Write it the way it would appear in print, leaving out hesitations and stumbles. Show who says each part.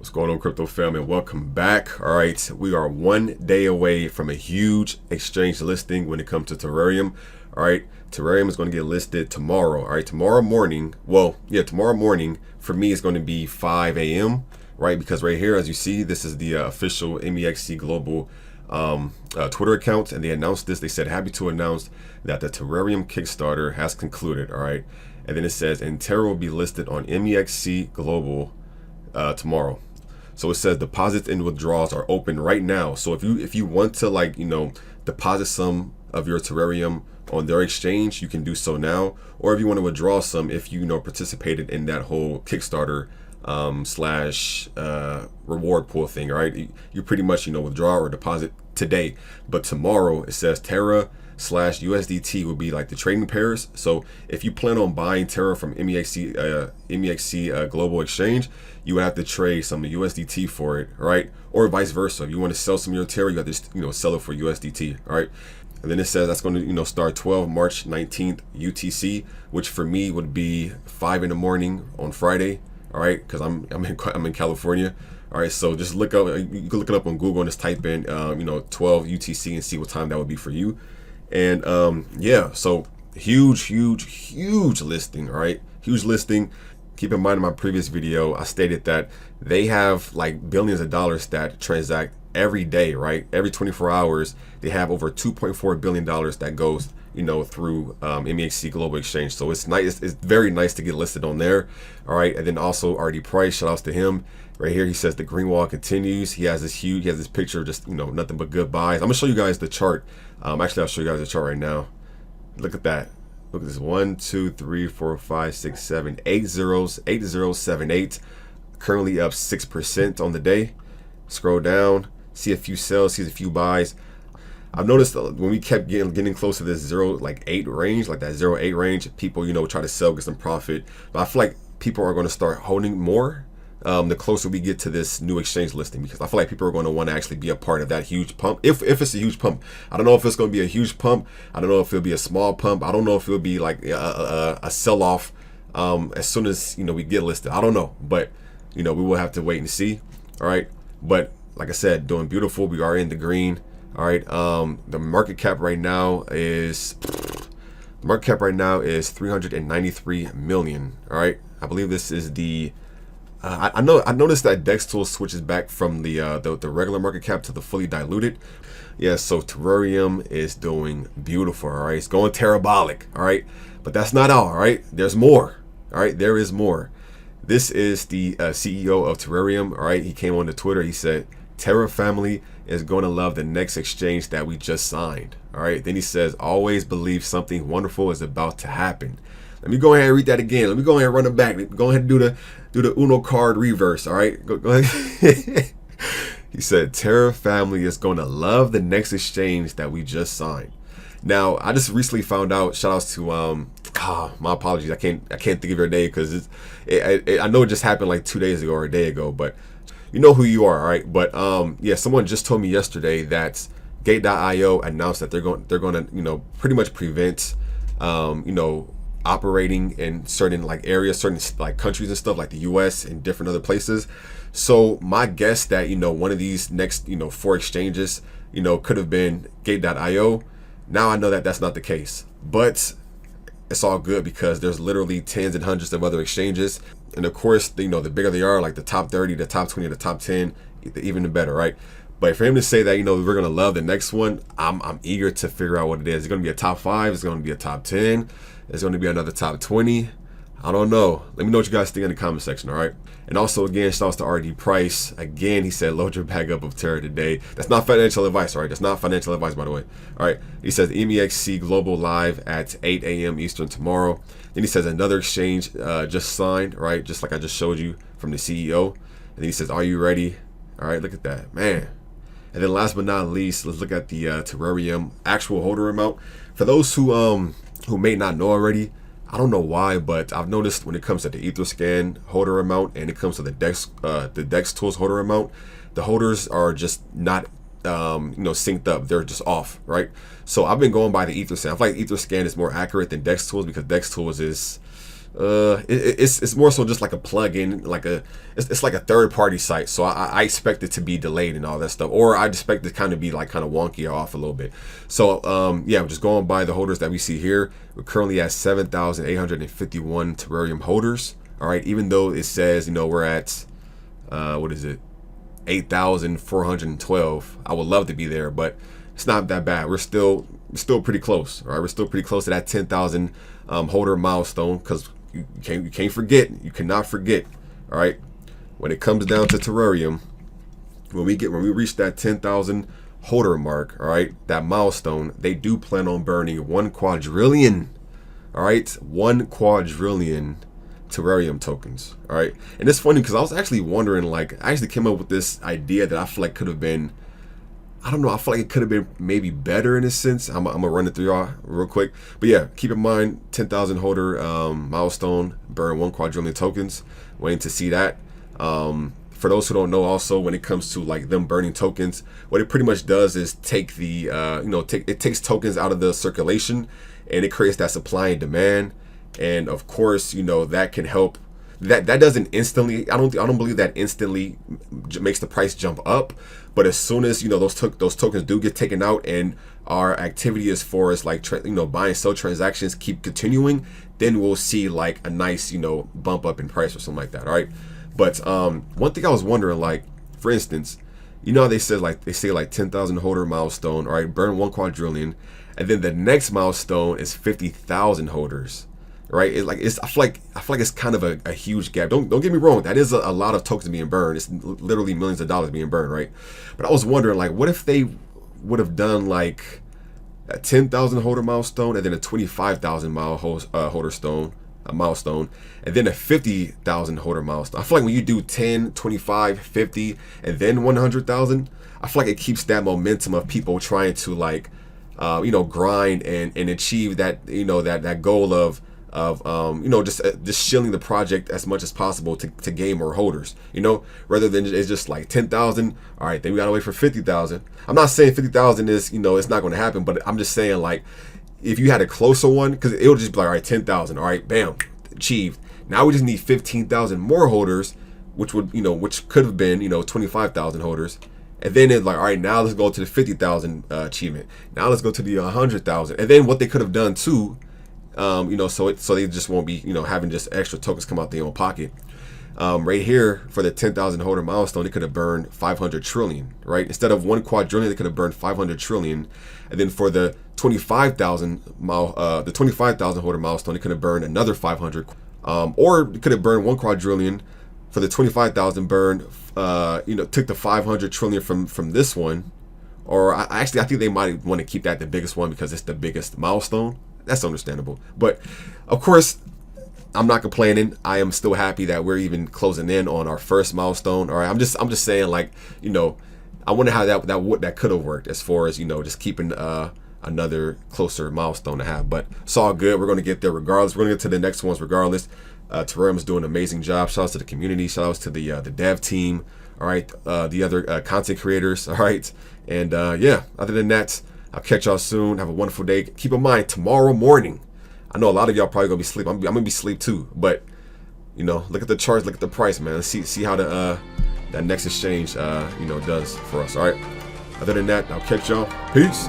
Speaker 1: What's going on, crypto fam, and welcome back. All right, we are 1 day away from a huge exchange listing when it comes to Terareum. All right, Terareum is going to get listed tomorrow. All right, tomorrow morning. Well, yeah, tomorrow morning for me is going to be 5 a.m. Right, because right here, as you see, this is the official Mexc global Twitter account, and they announced this. They said, happy to announce that the Terareum Kickstarter has concluded. All right, and then it says, and Terra will be listed on Mexc global tomorrow. So it says deposits and withdrawals are open right now. So if you want to, like, deposit some of your Terareum on their exchange, you can do so now. Or if you want to withdraw some, if you participated in that whole Kickstarter slash reward pool thing, right? You pretty much withdraw or deposit today. But tomorrow it says Terra / USDT will be like the trading pairs. So if you plan on buying Terra from Mexc global exchange, you would have to trade some USDT for it, right? Or vice versa. If you want to sell some of your Terra, you have to sell it for USDT, all right? And then it says that's going to start 12 March 19th UTC, which for me would be 5 in the morning on Friday, all right? Because I'm in California. All right, so just look up. You can look it up on Google and just type in 12 UTC and see what time that would be for you. And yeah, so huge listing. All right, huge listing. Keep in mind, in my previous video, I stated that they have like billions of dollars that transact every day, right? Every 24 hours, they have over $2.4 billion that goes, through Mexc Global Exchange. So it's nice. It's very nice to get listed on there. All right, and then also RD Price. Shout outs to him. Right here, he says the green wall continues. He has this picture of just nothing but good buys. I'm gonna show you guys the chart. Actually, I'll show you guys the chart right now. Look at that. Look at this. 1, 2, 3, 4, 5, 6, 7, 8 zeros. 8 zeros, 7, 8. Currently up 6% on the day. Scroll down, see a few sells, see a few buys. I've noticed when we kept getting close to this 8 range, like that 0.8 range, people try to sell, get some profit. But I feel like people are going to start holding more the closer we get to this new exchange listing, because I feel like people are going to want to actually be a part of that huge pump. If it's a huge pump, I don't know if it's going to be a huge pump. I don't know if it'll be a small pump. I don't know if it'll be like a sell-off as soon as we get listed. I don't know, but we will have to wait and see. All right, but like I said, doing beautiful. We are in the green. All right, the market cap right now is 393 million. All right, I believe this is the I noticed that DEX tool switches back from the regular market cap to the fully diluted. Yeah, so Terareum is doing beautiful. All right, it's going terabolic. All right, but that's not all. All right, there's more. All right, there is more. This is the CEO of Terareum. All right, he came on to Twitter. He said, Terra family is going to love the next exchange that we just signed. All right, then he says, always believe something wonderful is about to happen. Let me go ahead and read that again. Let me go ahead and run it back. Go ahead and do the Uno card reverse. All right, go ahead. He said, Terra family is going to love the next exchange that we just signed. Now, I just recently found out. Shout outs to my apologies. I can't think of your day because I know it just happened like 2 days ago or a day ago, but you know who you are, all right? But yeah, someone just told me yesterday that Gate.io announced that they're going to pretty much prevent operating in certain like areas, certain like countries and stuff like the US and different other places. So my guess that one of these next 4 exchanges could have been Gate.io. Now I know that that's not the case, but it's all good because there's literally tens and hundreds of other exchanges, and of course the bigger they are, like the top 30, the top 20, the top 10, even the better, right? But for him to say that we're gonna love the next one, I'm eager to figure out what it is. It's gonna be a top 5. It's gonna be a top 10. It's gonna be another top 20. I don't know. Let me know what you guys think in the comment section, all right? And also, again, shout outs to RD Price. Again, he said, load your bag up of Terra today. That's not financial advice, all right? That's not financial advice, by the way. All right. He says, Mexc Global live at 8 a.m. Eastern tomorrow. Then he says, another exchange just signed, right? Just like I just showed you from the CEO. And then he says, are you ready? All right, look at that, man. And then last but not least, let's look at the Terareum actual holder amount. For those who may not know already, I don't know why, but I've noticed when it comes to the Etherscan holder amount and it comes to the DEX tools holder amount, the holders are just not synced up. They're just off, right? So I've been going by the Etherscan. I feel like Etherscan is more accurate than DEX tools because DEX tools is it's more so just like a plugin, like it's like a third-party site. So I expect it to be delayed and all that stuff, or I expect it to kind of be like kind of wonky or off a little bit. So yeah, just going by the holders that we see here, we're currently at 7,851 Terrareum holders. All right, even though it says, you know, we're at what is it, 8,412. I would love to be there, but it's not that bad. We're still pretty close. All right, we're still pretty close to that 10,000 holder milestone, because you can't forget, you cannot forget. All right, when it comes down to Terrareum, when we reach that 10,000 holder mark, all right, that milestone, they do plan on burning 1 quadrillion. All right, 1 quadrillion Terrareum tokens. All right, and it's funny because I was actually wondering, like, I actually came up with this idea that I feel like could have been, I don't know, I feel like it could have been maybe better in a sense. I'm gonna run it through y'all real quick. But yeah, keep in mind, 10,000 holder milestone, burn 1 quadrillion tokens. Waiting to see that. For those who don't know, also, when it comes to like them burning tokens, what it pretty much does is take the it takes tokens out of the circulation, and it creates that supply and demand. And of course, you know, that can help. That doesn't instantly, I don't believe that instantly makes the price jump up. But as soon as, you know, those tokens do get taken out, and our activity as far as like buy and sell transactions keep continuing, then we'll see like a nice, you know, bump up in price or something like that. All right. But one thing I was wondering, like, for instance, you know how they say like 10,000 holder milestone, all right, burn 1 quadrillion, and then the next milestone is 50,000 holders. Right, I feel like it's kind of a huge gap. Don't get me wrong, that is a lot of tokens being burned. It's literally millions of dollars being burned, right? But I was wondering, like, what if they would have done like a 10,000 holder milestone, and then a 25,000 holder milestone, and then a 50,000 holder milestone. I feel like when you do 10, 25, 50, and then 100,000, I feel like it keeps that momentum of people trying to like grind and achieve that, you know, that goal of just shilling the project as much as possible to gain more holders, you know, rather than it's just like 10,000. All right, then we gotta wait for 50,000. I'm not saying 50,000 is, you know, it's not going to happen, but I'm just saying, like, if you had a closer one, because it'll just be like, all right, 10,000, all right, bam, achieved. Now we just need 15,000 more holders, which could have been, 25,000 holders. And then it's like, all right, now let's go to the 50,000 achievement. Now let's go to the 100,000. And then what they could have done too, so they just won't be, having just extra tokens come out their own pocket. Right here for the 10,000 holder milestone, they could have burned 500 trillion, right? Instead of 1 quadrillion, they could have burned 500 trillion. And then for the 25,000 holder milestone, they could have burned another 500. Or it could have burned 1 quadrillion. For the 25,000 burned, took the 500 trillion from this one. Or I think they might want to keep that the biggest one because it's the biggest milestone. That's understandable. But of course, I'm not complaining. I am still happy that we're even closing in on our first milestone. All right, I'm just saying, like, I wonder how that could have worked as far as, just keeping another closer milestone to have. But it's all good. We're going to get there regardless. We're going to get to the next ones regardless. Terrareum is doing an amazing job. Shout outs to the community. Shout outs to the dev team. All right, the other content creators. All right, and other than that, I'll catch y'all soon. Have a wonderful day. Keep in mind, tomorrow morning, I know a lot of y'all probably gonna be asleep. I'm gonna be asleep too. But look at the charts, look at the price, man. Let's see how that next exchange does for us. All right. Other than that, I'll catch y'all. Peace.